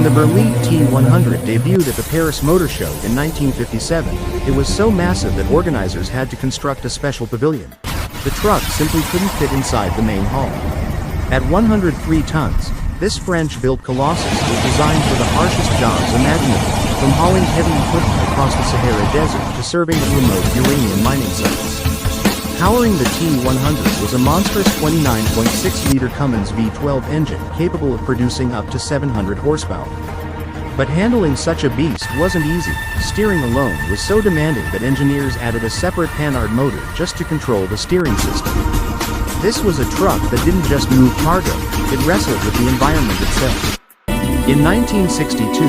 When the Berlin T100 debuted at the Paris Motor Show in 1957, it was so massive that organizers had to construct a special pavilion. The truck simply couldn't fit inside the main hall. At 103 tons, this French-built colossus was designed for the harshest jobs imaginable, from hauling heavy equipment across the Sahara Desert to serving at remote uranium mining sites. Powering the T100 was a monstrous 29.6-liter Cummins V12 engine capable of producing up to 700 horsepower. But handling such a beast wasn't easy. Steering alone was so demanding that engineers added a separate Panhard motor just to control the steering system. This was a truck that didn't just move cargo, it wrestled with the environment itself. In 1962,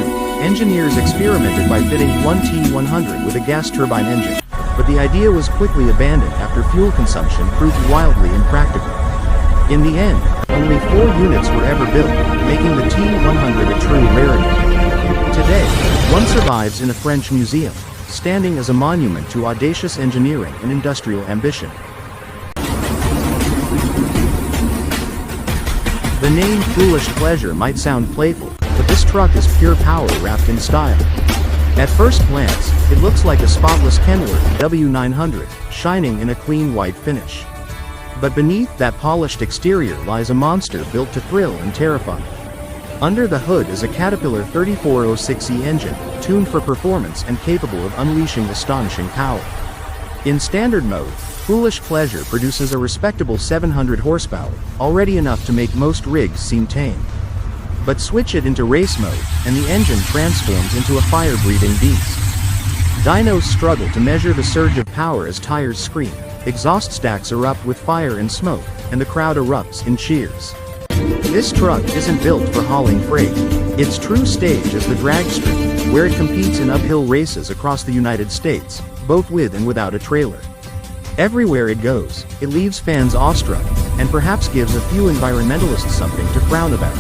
engineers experimented by fitting one T100 with a gas turbine engine, but the idea was quickly abandoned after fuel consumption proved wildly impractical. In the end, only 4 units were ever built, making the T100 a true rarity. Today, one survives in a French museum, standing as a monument to audacious engineering and industrial ambition. The name Foolish Pleasure might sound playful, but this truck is pure power wrapped in style. At first glance, it looks like a spotless Kenworth W900, shining in a clean white finish. But beneath that polished exterior lies a monster built to thrill and terrify. Under the hood is a Caterpillar 3406E engine, tuned for performance and capable of unleashing astonishing power. In standard mode, Foolish Pleasure produces a respectable 700 horsepower, already enough to make most rigs seem tame. But switch it into race mode, and the engine transforms into a fire-breathing beast. Dynos struggle to measure the surge of power as tires scream, exhaust stacks erupt with fire and smoke, and the crowd erupts in cheers. This truck isn't built for hauling freight. Its true stage is the drag strip, where it competes in uphill races across the United States, both with and without a trailer. Everywhere it goes, it leaves fans awestruck, and perhaps gives a few environmentalists something to frown about.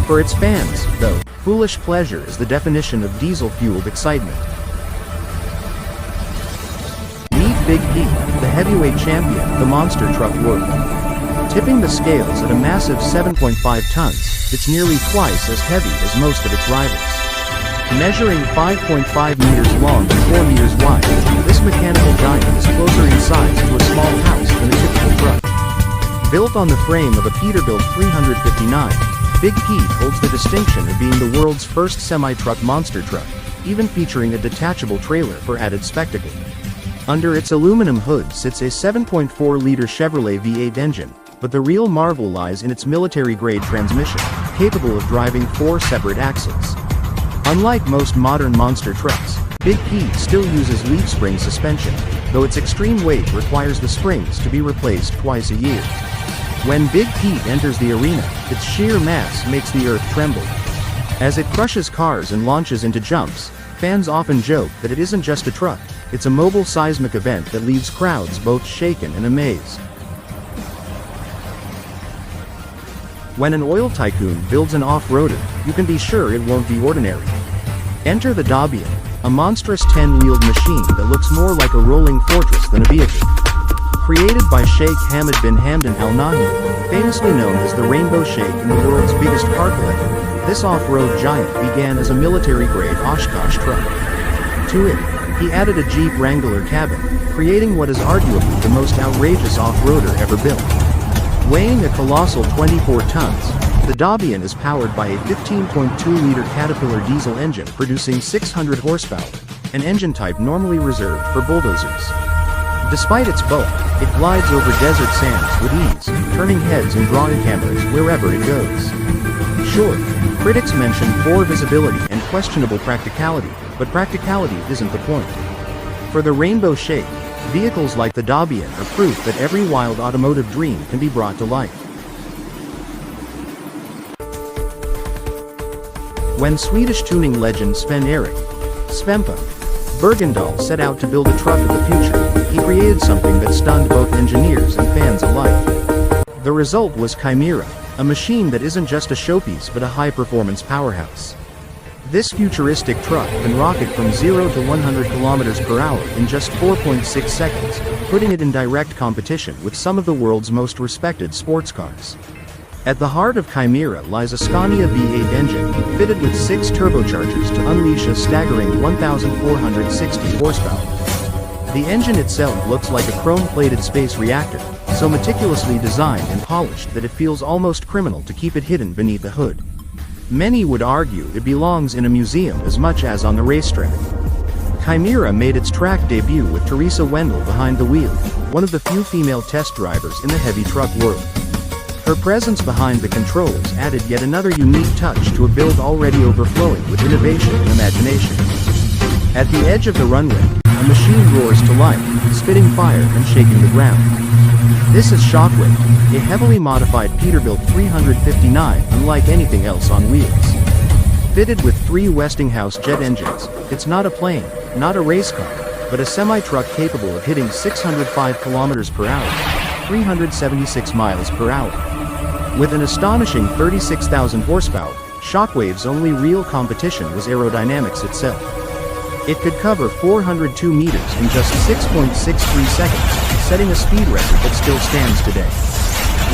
For its fans, though, Foolish Pleasure is the definition of diesel-fueled excitement. Meet Big Pete, the heavyweight champion of the monster truck world. Tipping the scales at a massive 7.5 tons, it's nearly twice as heavy as most of its rivals. Measuring 5.5 meters long and 4 meters wide, this mechanical giant is closer in size to a small house than a typical truck. Built on the frame of a Peterbilt 359, Big Pete holds the distinction of being the world's first semi-truck monster truck, even featuring a detachable trailer for added spectacle. Under its aluminum hood sits a 7.4-liter Chevrolet V8 engine, but the real marvel lies in its military-grade transmission, capable of driving 4 separate axles. Unlike most modern monster trucks, Big Pete still uses leaf spring suspension, though its extreme weight requires the springs to be replaced twice a year. When Big Pete enters the arena, its sheer mass makes the earth tremble. As it crushes cars and launches into jumps, fans often joke that it isn't just a truck, it's a mobile seismic event that leaves crowds both shaken and amazed. When an oil tycoon builds an off-roader, you can be sure it won't be ordinary. Enter the Dabian, a monstrous 10-wheeled machine that looks more like a rolling fortress than a vehicle. Created by Sheikh Hamad bin Hamdan Al Nahyan, famously known as the Rainbow Sheikh and the world's biggest car collector, this off-road giant began as a military-grade Oshkosh truck. To it, he added a Jeep Wrangler cabin, creating what is arguably the most outrageous off-roader ever built. Weighing a colossal 24 tons, the Dabian is powered by a 15.2-liter Caterpillar diesel engine producing 600 horsepower, an engine type normally reserved for bulldozers. Despite its bulk, it glides over desert sands with ease, turning heads and drawing cameras wherever it goes. Sure, critics mention poor visibility and questionable practicality, but practicality isn't the point. For the Rainbow Sheikh, vehicles like the Dabian are proof that every wild automotive dream can be brought to life. When Swedish tuning legend Sven-Erik Svempa Bergendahl set out to build a truck of the future, he created something that stunned both engineers and fans alike. The result was Chimera, a machine that isn't just a showpiece but a high-performance powerhouse. This futuristic truck can rocket from 0 to 100 kilometers per hour in just 4.6 seconds, putting it in direct competition with some of the world's most respected sports cars. At the heart of Chimera lies a Scania V8 engine, fitted with 6 turbochargers to unleash a staggering 1,460 horsepower. The engine itself looks like a chrome-plated space reactor, so meticulously designed and polished that it feels almost criminal to keep it hidden beneath the hood. Many would argue it belongs in a museum as much as on the racetrack. Chimera made its track debut with Teresa Wendell behind the wheel, one of the few female test drivers in the heavy truck world. Her presence behind the controls added yet another unique touch to a build already overflowing with innovation and imagination. At the edge of the runway, a machine roars to life, spitting fire and shaking the ground. This is Shockwave, a heavily modified Peterbilt 359 unlike anything else on wheels. Fitted with 3 Westinghouse jet engines, it's not a plane, not a race car, but a semi-truck capable of hitting 605 km per hour, 376 miles per hour. With an astonishing 36,000 horsepower, Shockwave's only real competition was aerodynamics itself. It could cover 402 meters in just 6.63 seconds, setting a speed record that still stands today.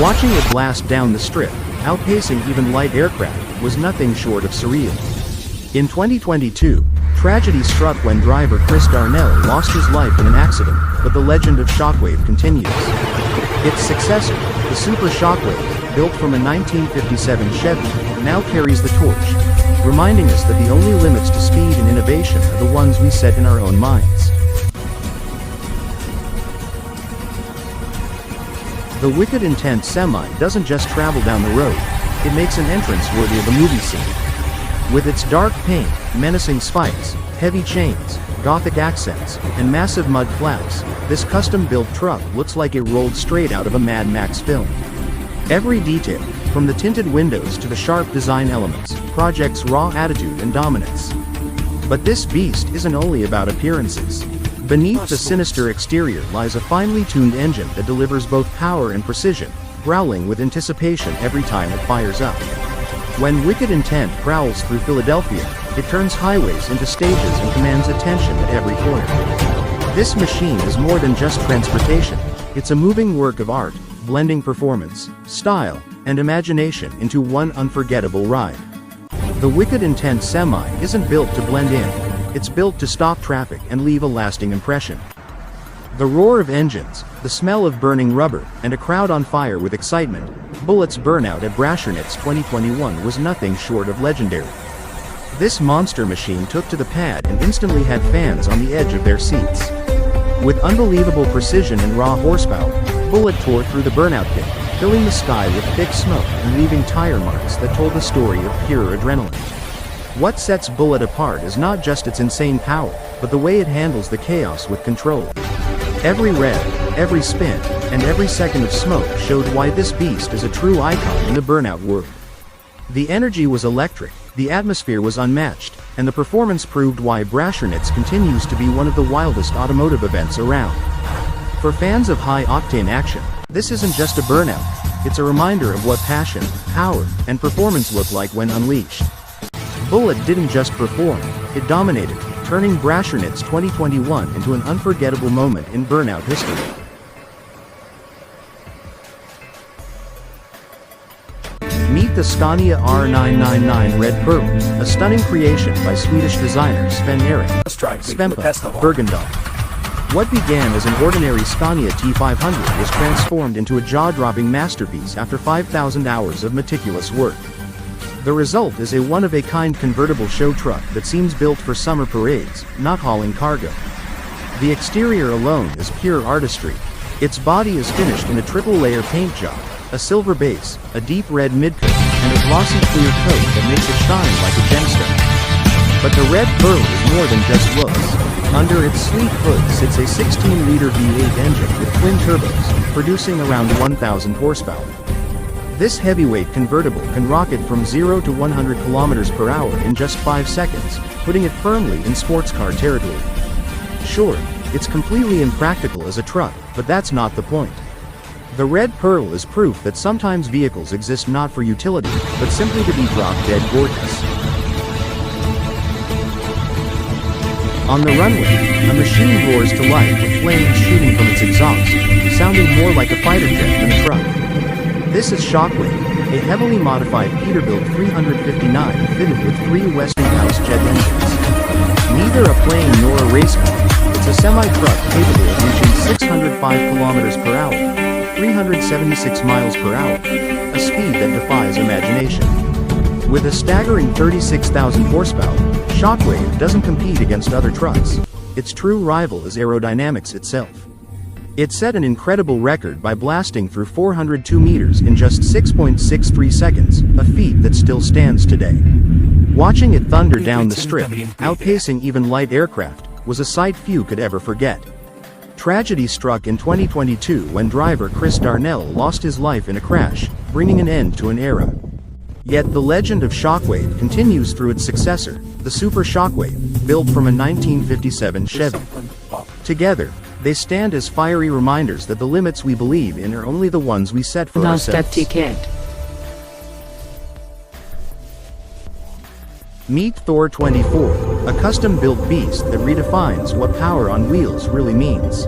Watching it blast down the strip, outpacing even light aircraft, was nothing short of surreal. In 2022, tragedy struck when driver Chris Darnell lost his life in an accident, but the legend of Shockwave continues. Its successor, the Super Shockwave, built from a 1957 Chevy, now carries the torch, reminding us that the only limits to speed and innovation are the ones we set in our own minds. The Wicked Intent Semi doesn't just travel down the road, it makes an entrance worthy of a movie scene. With its dark paint, menacing spikes, heavy chains, Gothic accents, and massive mud flaps, this custom-built truck looks like it rolled straight out of a Mad Max film. Every detail, from the tinted windows to the sharp design elements, projects raw attitude and dominance. But this beast isn't only about appearances. Beneath the sinister exterior lies a finely tuned engine that delivers both power and precision, growling with anticipation every time it fires up. When Wicked Intent prowls through Philadelphia, it turns highways into stages and commands attention at every corner. This machine is more than just transportation, it's a moving work of art, blending performance, style, and imagination into one unforgettable ride. The Wicked Intent Semi isn't built to blend in, it's built to stop traffic and leave a lasting impression. The roar of engines, the smell of burning rubber, and a crowd on fire with excitement, Bullett's burnout at Brashernitz 2021 was nothing short of legendary. This monster machine took to the pad and instantly had fans on the edge of their seats. With unbelievable precision and raw horsepower, Bullet tore through the burnout pit, filling the sky with thick smoke and leaving tire marks that told the story of pure adrenaline. What sets Bullet apart is not just its insane power, but the way it handles the chaos with control. Every rev, every spin, and every second of smoke showed why this beast is a true icon in the burnout world. The energy was electric, the atmosphere was unmatched, and the performance proved why Brashernitz continues to be one of the wildest automotive events around. For fans of high-octane action, this isn't just a burnout, it's a reminder of what passion, power, and performance look like when unleashed. Bullet didn't just perform, it dominated, turning Brashernitz 2021 into an unforgettable moment in burnout history. Meet the Scania R999 Red Pearl, a stunning creation by Swedish designer Sven-Erik Bergendahl. What began as an ordinary Scania T500 was transformed into a jaw-dropping masterpiece after 5,000 hours of meticulous work. The result is a one-of-a-kind convertible show truck that seems built for summer parades, not hauling cargo. The exterior alone is pure artistry. Its body is finished in a triple-layer paint job, a silver base, a deep red midcoat, and a glossy clear coat that makes it shine like a gemstone. But the Red Pearl is more than just looks. Under its sleek hood sits a 16-liter V8 engine with twin turbos, producing around 1,000 horsepower. This heavyweight convertible can rocket from 0 to 100 km per hour in just 5 seconds, putting it firmly in sports car territory. Sure, it's completely impractical as a truck, but that's not the point. The Red Pearl is proof that sometimes vehicles exist not for utility, but simply to be drop-dead gorgeous. On the runway, a machine roars to life with flames shooting from its exhaust, sounding more like a fighter jet than a truck. This is Shockwave, a heavily modified Peterbilt 359 fitted with 3 Westinghouse jet engines. Neither a plane nor a race car, it's a semi-truck capable of reaching 605 km per hour, 376 miles per hour, a speed that defies imagination. With a staggering 36,000 horsepower, Shockwave doesn't compete against other trucks. Its true rival is aerodynamics itself. It set an incredible record by blasting through 402 meters in just 6.63 seconds, a feat that still stands today. Watching it thunder down the strip, outpacing even light aircraft, was a sight few could ever forget. Tragedy struck in 2022 when driver Chris Darnell lost his life in a crash, bringing an end to an era. Yet the legend of Shockwave continues through its successor, the Super Shockwave, built from a 1957 Chevy. Together, they stand as fiery reminders that the limits we believe in are only the ones we set for ourselves. Meet Thor 24, a custom-built beast that redefines what power on wheels really means.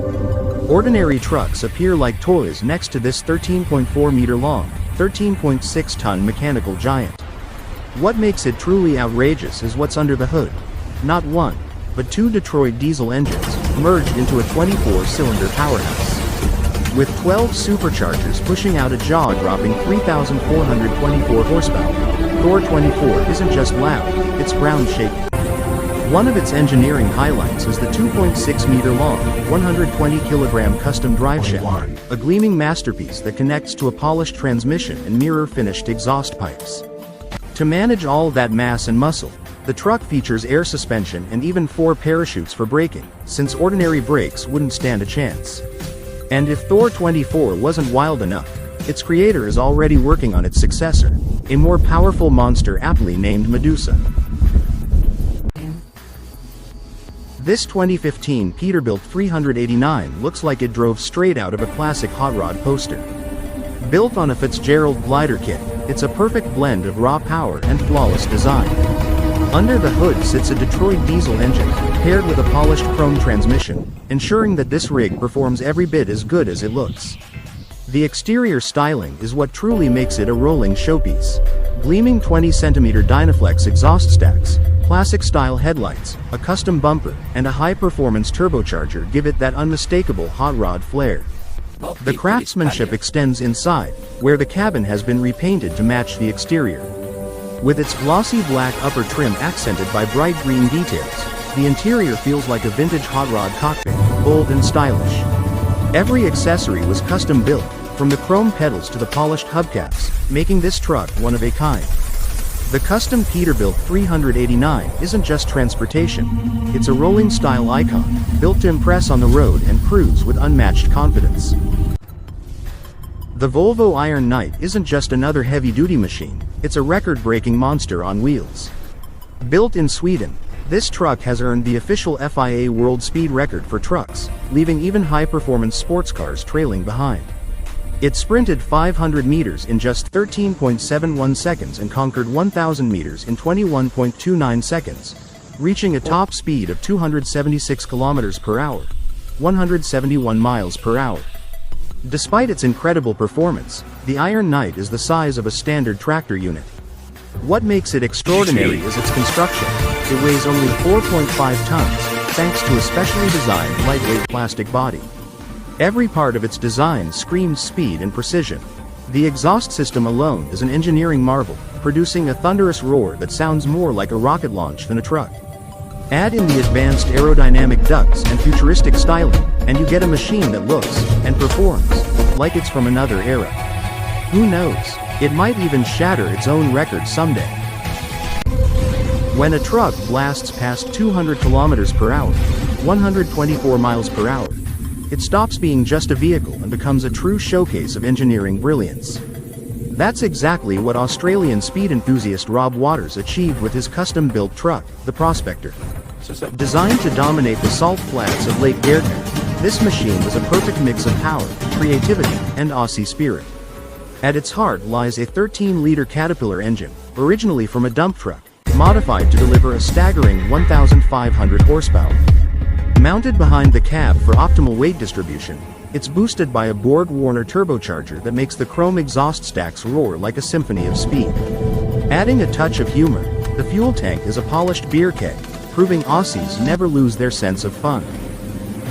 Ordinary trucks appear like toys next to this 13.4-meter-long, 13.6-ton mechanical giant. What makes it truly outrageous is what's under the hood. Not one, but 2 Detroit diesel engines, merged into a 24-cylinder powerhouse. With 12 superchargers pushing out a jaw-dropping 3,424 horsepower, Thor 24 isn't just loud, it's ground-shaking. One of its engineering highlights is the 2.6-meter-long, 120-kilogram custom driveshaft, a gleaming masterpiece that connects to a polished transmission and mirror-finished exhaust pipes. To manage all that mass and muscle, the truck features air suspension and even 4 parachutes for braking, since ordinary brakes wouldn't stand a chance. And if Thor 24 wasn't wild enough, its creator is already working on its successor, a more powerful monster aptly named Medusa. This 2015 Peterbilt 389 looks like it drove straight out of a classic hot rod poster. Built on a Fitzgerald glider kit, it's a perfect blend of raw power and flawless design. Under the hood sits a Detroit diesel engine, paired with a polished chrome transmission, ensuring that this rig performs every bit as good as it looks. The exterior styling is what truly makes it a rolling showpiece. Gleaming 20-centimeter Dynaflex exhaust stacks, classic-style headlights, a custom bumper, and a high-performance turbocharger give it that unmistakable hot rod flair. The craftsmanship extends inside, where the cabin has been repainted to match the exterior. With its glossy black upper trim accented by bright green details, the interior feels like a vintage hot rod cockpit, bold and stylish. Every accessory was custom built, from the chrome pedals to the polished hubcaps, making this truck one of a kind. The custom Peterbilt 389 isn't just transportation, it's a rolling style icon, built to impress on the road and cruise with unmatched confidence. The Volvo Iron Knight isn't just another heavy-duty machine, it's a record-breaking monster on wheels. Built in Sweden, this truck has earned the official FIA World Speed Record for trucks, leaving even high-performance sports cars trailing behind. It sprinted 500 meters in just 13.71 seconds and conquered 1,000 meters in 21.29 seconds, reaching a top speed of 276 kilometers per hour, 171 miles per hour. Despite its incredible performance, the Iron Knight is the size of a standard tractor unit. What makes it extraordinary is its construction. It weighs only 4.5 tons, thanks to a specially designed lightweight plastic body. Every part of its design screams speed and precision. The exhaust system alone is an engineering marvel, producing a thunderous roar that sounds more like a rocket launch than a truck. Add in the advanced aerodynamic ducts and futuristic styling, and you get a machine that looks, and performs, like it's from another era. Who knows, it might even shatter its own record someday. When a truck blasts past 200 kilometers per hour, 124 miles per hour, it stops being just a vehicle and becomes a true showcase of engineering brilliance. That's exactly what Australian speed enthusiast Rob Waters achieved with his custom-built truck, the Prospector. Designed to dominate the salt flats of Lake Gairdner, this machine was a perfect mix of power, creativity, and Aussie spirit. At its heart lies a 13-liter Caterpillar engine, originally from a dump truck, modified to deliver a staggering 1,500 horsepower. Mounted behind the cab for optimal weight distribution, It's boosted by a Borg-Warner turbocharger that makes the chrome exhaust stacks roar like a symphony of speed. Adding a touch of humor, the fuel tank is a polished beer keg, proving Aussies never lose their sense of fun.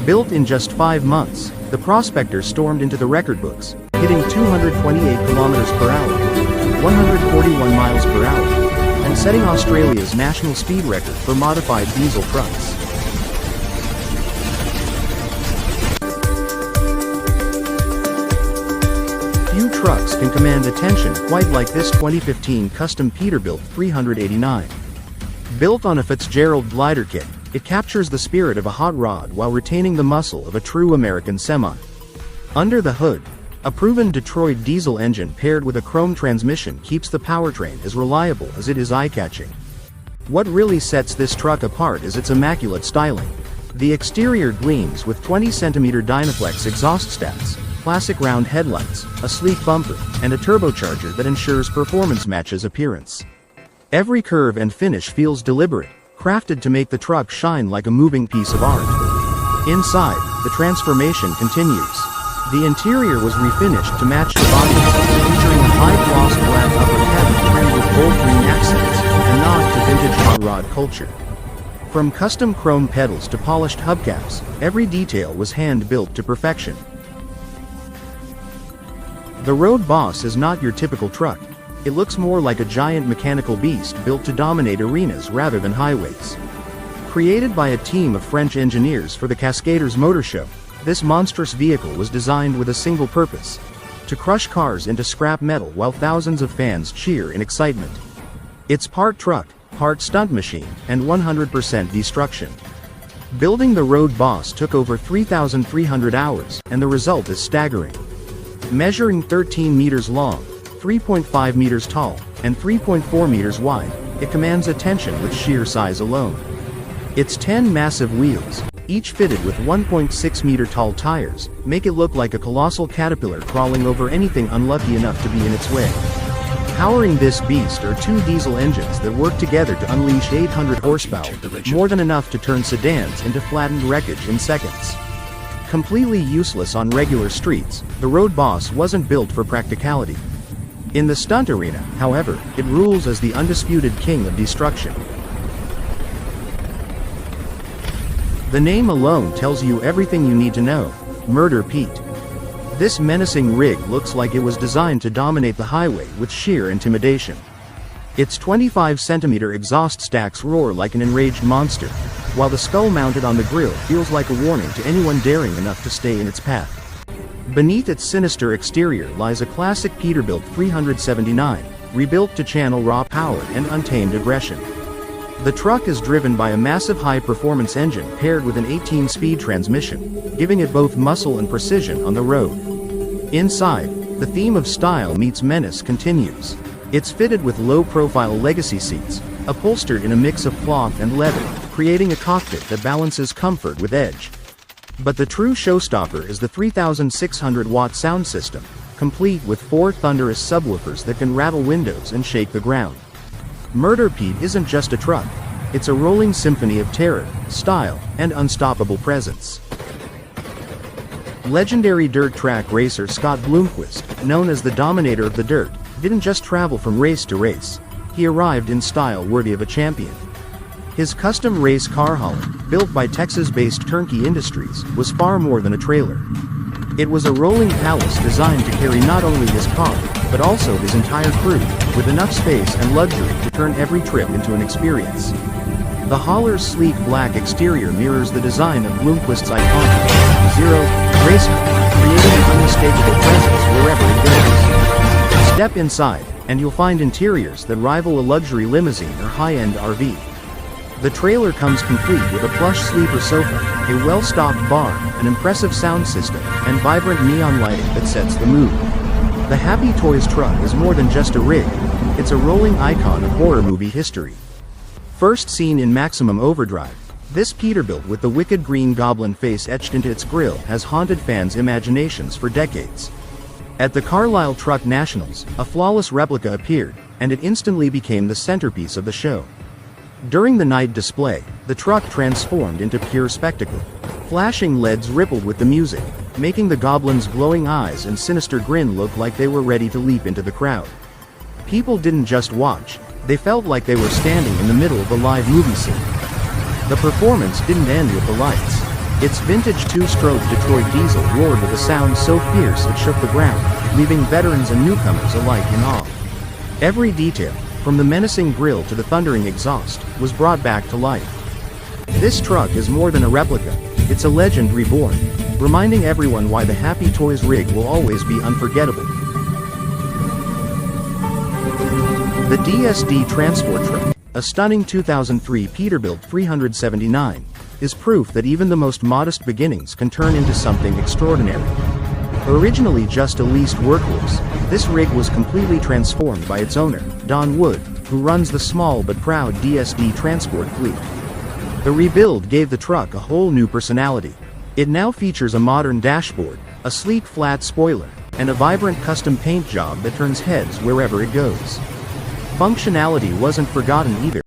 Built in just 5 months, the Prospector stormed into the record books, hitting 228 kilometers per hour, 141 miles per hour, and setting Australia's national speed record for modified diesel trucks. Few trucks can command attention quite like this 2015 custom Peterbilt 389. Built on a Fitzgerald glider kit, it captures the spirit of a hot rod while retaining the muscle of a true American semi. Under the hood, a proven Detroit diesel engine paired with a chrome transmission keeps the powertrain as reliable as it is eye-catching. What really sets this truck apart is its immaculate styling. The exterior gleams with 20cm Dynaflex exhaust stacks, classic round headlights, a sleek bumper, and a turbocharger that ensures performance matches appearance. Every curve and finish feels deliberate, crafted to make the truck shine like a moving piece of art. Inside, the transformation continues. The interior was refinished to match the body, featuring a high-gloss black upper cabin trimmed with gold green accents, a nod to vintage hot rod culture. From custom chrome pedals to polished hubcaps, every detail was hand-built to perfection. The Road Boss is not your typical truck. It looks more like a giant mechanical beast built to dominate arenas rather than highways. Created by a team of French engineers for the Cascaders Motor Show, this monstrous vehicle was designed with a single purpose: to crush cars into scrap metal while thousands of fans cheer in excitement. It's part truck, part stunt machine, and 100% destruction. Building the Road Boss took over 3,300 hours, and the result is staggering. Measuring 13 meters long, 3.5 meters tall, and 3.4 meters wide, it commands attention with sheer size alone. Its 10 massive wheels, each fitted with 1.6 meter tall tires, make it look like a colossal caterpillar crawling over anything unlucky enough to be in its way. Powering this beast are 2 diesel engines that work together to unleash 800 horsepower, more than enough to turn sedans into flattened wreckage in seconds. Completely useless on regular streets, the Road Boss wasn't built for practicality. In the stunt arena, however, it rules as the undisputed king of destruction. The name alone tells you everything you need to know: Murder Pete. This menacing rig looks like it was designed to dominate the highway with sheer intimidation. Its 25cm exhaust stacks roar like an enraged monster, while the skull mounted on the grille feels like a warning to anyone daring enough to stay in its path. Beneath its sinister exterior lies a classic Peterbilt 379, rebuilt to channel raw power and untamed aggression. The truck is driven by a massive high-performance engine paired with an 18-speed transmission, giving it both muscle and precision on the road. Inside, the theme of style meets menace continues. It's fitted with low-profile legacy seats, upholstered in a mix of cloth and leather, creating a cockpit that balances comfort with edge. But the true showstopper is the 3,600-watt sound system, complete with 4 thunderous subwoofers that can rattle windows and shake the ground. Murder Pete isn't just a truck, it's a rolling symphony of terror, style, and unstoppable presence. Legendary dirt track racer Scott Bloomquist, known as the Dominator of the Dirt, didn't just travel from race to race. He arrived in style worthy of a champion. His custom race car hauler, built by Texas-based Turnkey Industries, was far more than a trailer. It was a rolling palace designed to carry not only his car, but also his entire crew, with enough space and luxury to turn every trip into an experience. The hauler's sleek black exterior mirrors the design of Bloomquist's iconic Zero race car, creating an unmistakable presence wherever it goes. Step inside, and you'll find interiors that rival a luxury limousine or high-end RV. The trailer comes complete with a plush sleeper sofa, a well-stocked bar, an impressive sound system, and vibrant neon lighting that sets the mood. The Happy Toys truck is more than just a rig, it's a rolling icon of horror movie history. First seen in Maximum Overdrive, this Peterbilt with the wicked green goblin face etched into its grille has haunted fans' imaginations for decades. At the Carlisle Truck Nationals, a flawless replica appeared, and it instantly became the centerpiece of the show. During the night display, the truck transformed into pure spectacle. Flashing LEDs rippled with the music, making the Goblin's glowing eyes and sinister grin look like they were ready to leap into the crowd. People didn't just watch, they felt like they were standing in the middle of a live movie scene. The performance didn't end with the lights. Its vintage two-stroke Detroit diesel roared with a sound so fierce it shook the ground, leaving veterans and newcomers alike in awe. Every detail, from the menacing grille to the thundering exhaust, was brought back to life. This truck is more than a replica, it's a legend reborn, reminding everyone why the Happy Toys rig will always be unforgettable. The DSD Transport Truck, a stunning 2003 Peterbilt 379, is proof that even the most modest beginnings can turn into something extraordinary. Originally just a leased workhorse, this rig was completely transformed by its owner, Don Wood, who runs the small but proud DSD transport fleet. The rebuild gave the truck a whole new personality. It now features a modern dashboard, a sleek flat spoiler, and a vibrant custom paint job that turns heads wherever it goes. Functionality wasn't forgotten either.